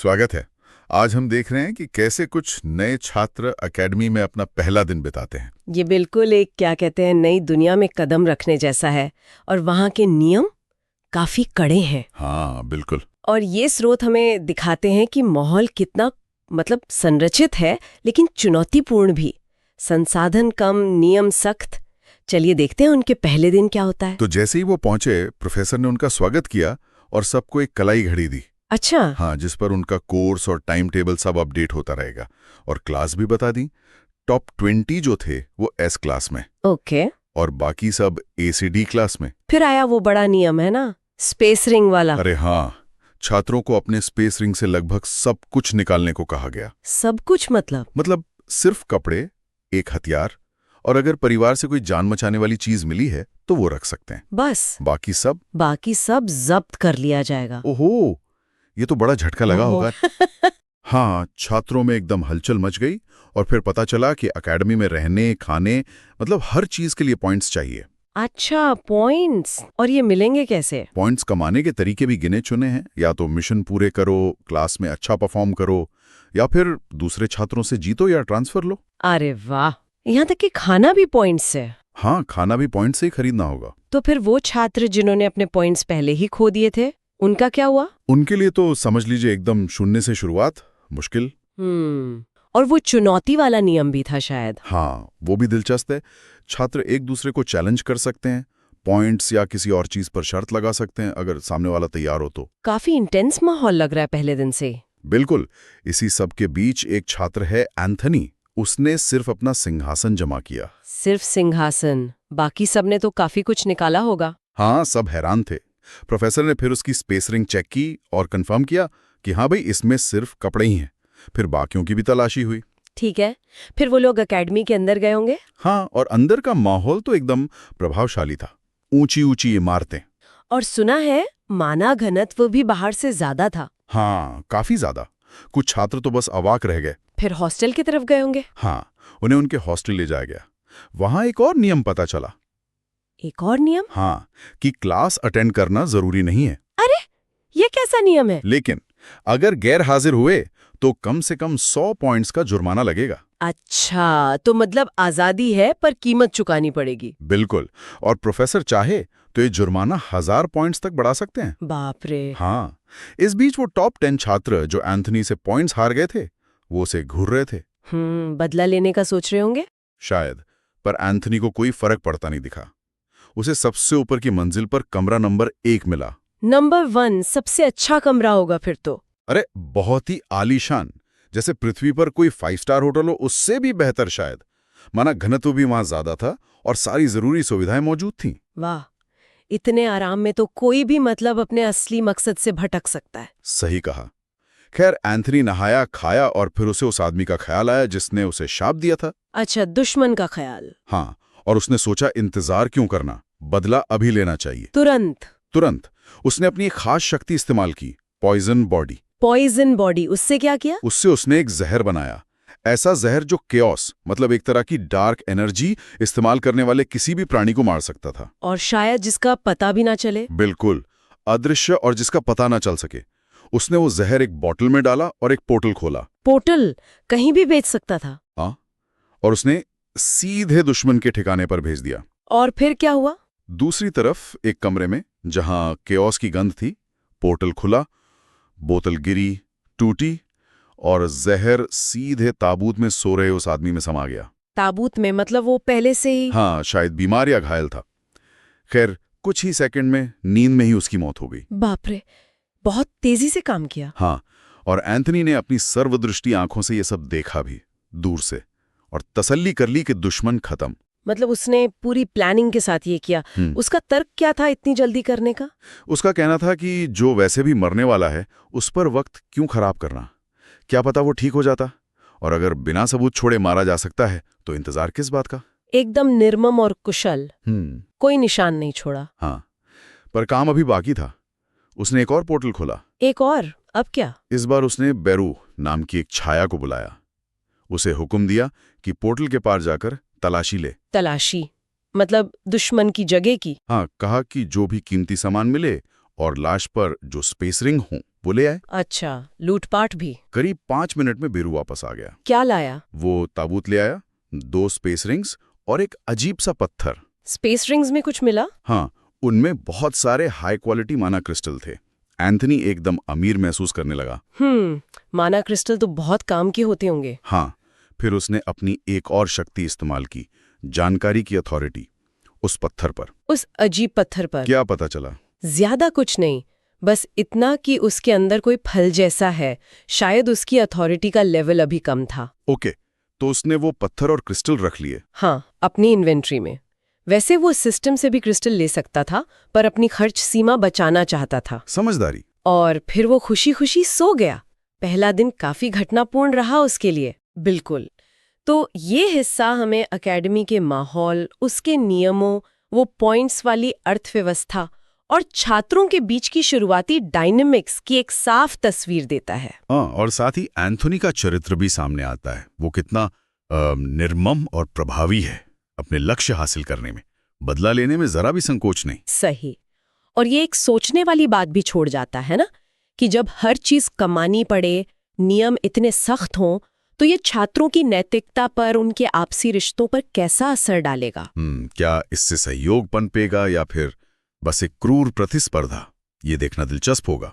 स्वागत है। आज हम देख रहे हैं कि कैसे कुछ नए छात्र एकेडमी में अपना पहला दिन बिताते हैं। ये बिल्कुल एक क्या कहते हैं नई दुनिया में कदम रखने जैसा है। और वहाँ के नियम काफी कड़े हैं। हाँ बिल्कुल। और ये स्रोत हमें दिखाते हैं कि माहौल कितना संरचित है, लेकिन चुनौतीपूर्ण भी। संसाधन कम, नियम सख्त। चलिए देखते हैं उनके पहले दिन क्या होता है। तो जैसे ही वो पहुंचे, प्रोफेसर ने उनका स्वागत किया और सबको एक कलाई घड़ी दी। अच्छा। हाँ, जिस पर उनका कोर्स और टाइम टेबल सब अपडेट होता रहेगा। और क्लास भी बता दी। टॉप 20 जो थे वो एस क्लास में। ओके। और बाकी सब एसीडी क्लास में। फिर आया वो बड़ा नियम है ना, स्पेस रिंग वाला। अरे हाँ, छात्रों को अपने स्पेस रिंग से लगभग सब कुछ निकालने को कहा गया। सब कुछ मतलब सिर्फ कपड़े, एक हथियार, और अगर परिवार से कोई जान बचाने वाली चीज मिली है तो वो रख सकते हैं। बस बाकी सब जब्त कर लिया जाएगा। ओहो, ये तो बड़ा झटका लगा ओहो। होगा। हाँ, छात्रों में एकदम हलचल मच गई। और फिर पता चला कि एकेडमी में रहने, खाने, हर चीज के लिए पॉइंट्स चाहिए। अच्छा, पॉइंट्स। और ये मिलेंगे कैसे? पॉइंट्स कमाने के तरीके भी गिने चुने हैं। या तो मिशन पूरे करो, क्लास में अच्छा परफॉर्म करो, या फिर दूसरे छात्रों से जीतो या ट्रांसफर लो। अरे वाह, यहाँ तक कि खाना भी पॉइंट्स है। हाँ, खाना भी पॉइंट से ही खरीदना होगा। तो फिर वो छात्र जिन्होंने अपने पॉइंट्स पहले ही खो दिए थे, उनका क्या हुआ? उनके लिए तो समझ लीजिए एकदम शून्य से शुरुआत, मुश्किल। और वो चुनौती वाला नियम भी था शायद। हाँ, वो भी दिलचस्प है। छात्र एक दूसरे को चैलेंज कर सकते हैं, पॉइंट्स या किसी और चीज पर शर्त लगा सकते हैं अगर सामने वाला तैयार हो तो। काफी इंटेंस माहौल लग रहा है पहले दिन से। बिल्कुल। इसी सब के बीच एक छात्र है एंथनी। उसने सिर्फ अपना सिंहासन जमा किया। सिर्फ सिंहासन? बाकी सबने तो काफी कुछ निकाला होगा। हाँ, सब हैरान थे। प्रोफेसर ने फिर उसकी स्पेस रिंग चेक की और कंफर्म किया कि हाँ भाई, इसमें सिर्फ कपड़े ही हैं। फिर बाकियों की भी तलाशी हुई। ठीक है, फिर वो लोग एकेडमी के अंदर गए होंगे। हाँ, और अंदर का माहौल तो एकदम प्रभावशाली था। ऊंची ऊंची इमारतें। और सुना है मानव घनत्व भी बाहर से ज्यादा था। हाँ, काफी ज्यादा। कुछ छात्र तो बस अवाक रह गए। फिर हॉस्टल की तरफ गए होंगे। हाँ, उन्हें उनके हॉस्टल ले जाया गया। वहां एक और नियम पता चला। एक और नियम? हाँ, कि क्लास अटेंड करना जरूरी नहीं है। अरे, ये कैसा नियम है? लेकिन अगर गैर हाजिर हुए तो कम से कम 100 पॉइंट्स का जुर्माना लगेगा। अच्छा, तो मतलब आजादी है पर कीमत चुकानी पड़ेगी। बिल्कुल। और प्रोफेसर चाहे तो ये जुर्माना 1000 पॉइंट्स तक बढ़ा सकते हैं। बाप रे। हाँ, इस बीच वो टॉप 10 छात्र जो एंथनी से पॉइंट्स हार गए थे, वो उसे घूर रहे थे। बदला लेने का सोच रहे होंगे शायद। पर एंथनी को कोई फर्क पड़ता नहीं दिखा। उसे सबसे ऊपर की मंजिल पर कमरा नंबर 1 मिला। नंबर 1 सबसे अच्छा कमरा होगा फिर तो। अरे, बहुत ही आलीशान, जैसे पृथ्वी पर कोई 5 स्टार होटल हो उससे भी बेहतर शायद। माना घनत्व भी वहां ज्यादा था और सारी जरूरी सुविधाएं मौजूद थीं। वाह, इतने आराम में तो कोई भी अपने असली मकसद से भटक सकता है। सही कहा। खैर, एंथनी नहाया, खाया और फिर उसे उस आदमी का ख्याल आया जिसने उसे शाप दिया था। अच्छा, दुश्मन का ख्याल। हाँ, और उसने सोचा इंतजार क्यों करना, बदला अभी लेना चाहिए। तुरंत उसने अपनी एक खास शक्ति इस्तेमाल की, पॉइजन बॉडी। पॉइजन बॉडी, उससे क्या किया? उसने एक जहर बनाया। ऐसा जहर जो केओस, एक तरह की डार्क एनर्जी इस्तेमाल करने वाले किसी भी प्राणी को मार सकता था। और शायद जिसका पता भी ना चले। बिल्कुल, अदृश्य और जिसका पता ना चल सके। उसने वो जहर एक बोतल में डाला और एक पोर्टल खोला। पोर्टल कहीं भी भेज सकता था। हाँ, और उसने सीधे दुश्मन के ठिकाने पर भेज दिया। और फिर क्या हुआ? दूसरी तरफ एक कमरे में जहां केओस की गंध थी, पोर्टल खुला, बोतल गिरी, टूटी और जहर सीधे ताबूत में सो रहे उस आदमी में समा गया। ताबूत में मतलब वो पहले से ही? हाँ, शायद बीमार या घायल था। खैर, कुछ ही सेकंड में नींद में ही उसकी मौत हो गई। बाप रे, बहुत तेजी से काम किया। हाँ, और एंथनी ने अपनी सर्वदृष्टि आंखों से ये सब देखा भी, दूर से, और तसल्ली कर ली कि दुश्मन खत्म। मतलब उसने पूरी प्लानिंग के साथ ये किया। उसका तर्क क्या था इतनी जल्दी करने का? उसका कहना था कि जो वैसे भी मरने वाला है उस पर वक्त क्यों खराब करना, क्या पता वो ठीक हो जाता। और अगर बिना सबूत छोड़े मारा जा सकता है तो इंतजार किस बात का। एकदम निर्मम और कुशल। कोई निशान नहीं छोड़ा। हाँ, पर काम अभी बाकी था। उसने एक और पोर्टल खोला। एक और? अब क्या? इस बार उसने बेरू नाम की एक छाया को बुलाया। उसे हुक्म दिया कि पोर्टल के पार जाकर तलाशी ले। तलाशी मतलब दुश्मन की जगह की? हाँ, कहा कि जो भी कीमती सामान मिले और लाश पर जो स्पेस रिंग हो वो ले आए। अच्छा, लूटपाट भी। करीब 5 मिनट में बीरू वापस आ गया। क्या लाया? वो ताबूत ले आया, 2 स्पेस रिंग्स और एक अजीब सा पत्थर। स्पेस रिंग्स में कुछ मिला? हाँ, उनमें बहुत सारे हाई क्वालिटी माना क्रिस्टल थे। एंथनी एकदम अमीर महसूस करने लगा। माना क्रिस्टल तो बहुत काम के होते होंगे। हाँ, फिर उसने अपनी एक और शक्ति इस्तेमाल की, जानकारी की अथॉरिटी। उस पत्थर पर। उस अजीब पत्थर पर? क्या पता चला? ज्यादा कुछ नहीं, बस इतना कि उसके अंदर कोई फल जैसा है। शायद उसकी अथॉरिटी का लेवल अभी कम था। ओके, तो उसने वो पत्थर और क्रिस्टल रख लिए। हाँ, अपनी इन्वेंट्री में। वैसे वो सिस्टम से भी क्रिस्टल ले सकता था, पर अपनी खर्च सीमा बचाना चाहता था। समझदारी। और फिर वो खुशी खुशी सो गया। पहला दिन काफी घटनापूर्ण रहा उसके लिए। बिल्कुल। तो ये हिस्सा हमें एकेडमी के माहौल, उसके नियमों, वो पॉइंट्स वाली अर्थव्यवस्था और छात्रों के बीच की शुरुआती डायनेमिक्स की एक साफ तस्वीर देता है। हाँ, और साथ ही एंथोनी का चरित्र भी सामने आता है। वो कितना निर्मम और प्रभावी है अपने लक्ष्य हासिल करने में। बदला लेने में जरा भी संकोच नहीं। सही। और ये एक सोचने वाली बात भी छोड़ जाता है ना, कि जब हर चीज कमानी पड़े, नियम इतने सख्त हों, तो ये छात्रों की नैतिकता पर, उनके आपसी रिश्तों पर कैसा असर डालेगा? क्या इससे सहयोग पनपेगा या फिर बस एक क्रूर प्रतिस्पर्धा? ये देखना दिलचस्प होगा।